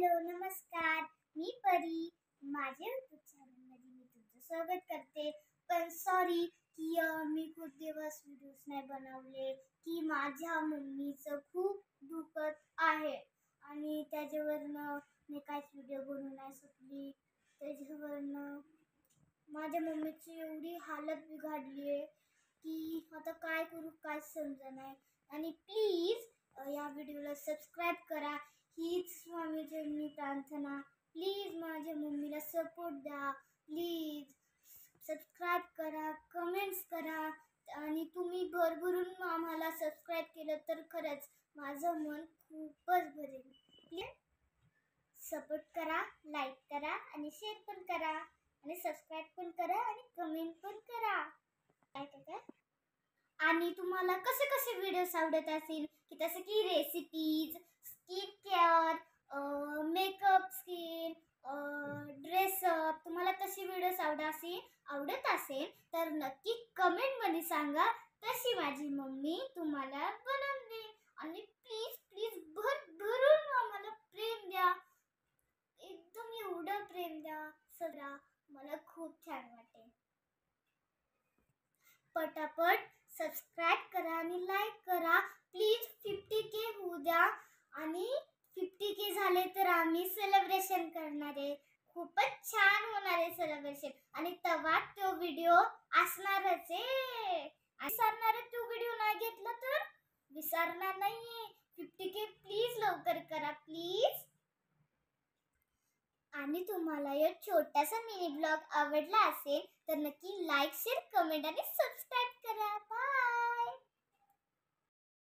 Hello नमस्कार. मी परी. माझ्या यूट्यूब चॅनलमध्ये मी तुमचं स्वागत करते. पण सॉरी की मी खूप दिवस व्हिडिओज नाही बनवले की माझ्या मम्मीचं खूप दुखत आहे आणि त्याच्यावरनं मी काहीच व्हिडिओ बनवू नाही शकली. त्याच्यावरनं माझ्या मम्मीची एवढी हालत बिघडली आहे की आता काय करू काय समजा नाही. आणि प्लीज या व्हिडिओला सबस्क्राईब करा. हीच स्वामीजींनी प्रार्थना. प्लीज माझ्या मम्मीला सपोर्ट द्या. प्लीज सबस्क्राईब करा, कमेंट्स करा आणि तुम्ही भरभरून आम्हाला सबस्क्राईब केलं तर खरंच माझं मन खूपच भरेल. प्लीज सपोर्ट करा, लाईक करा आणि शेअर पण करा आणि सबस्क्राईब पण करा आणि कमेंट पण करा. काय काय आणि तुम्हाला कसे कसे व्हिडिओज आवडत असेल की जसं की recipes, skin care, makeup skin, dress up, तुम्हाला कसे व्हिडिओज आवडत असेल तर नक्की कमेंटमध्ये सांगा. तशी माझी मम्मी तुम्हाला बनवून देईल. आणि प्लीज प्लीज भरभरून आम्हाला प्रेम द्या. एकदम एवढं प्रेम द्या सगळा. मला खूप छान वाटेल. पटापट सबस्क्राईब करा आणि लाईक करा. प्लीज 50K होऊ द्या आणि 50K झाले तर आम्ही सेलिब्रेशन करणार आहे. खूपच छान होणार आहे सेलिब्रेशन आणि तेव्हा तो व्हिडिओ असणारच आहे. विसरणार तो व्हिडिओ नाही घेतला तर विसरणार नाहीये. 50K प्लीज लवकर करा प्लीज. आणि तुम्हाला हा छोटासा मिनी ब्लॉग आवडला असेल तर नक्की लाईक, शेअर, कमेंट आणि सबस्क्राईब करा. बाय.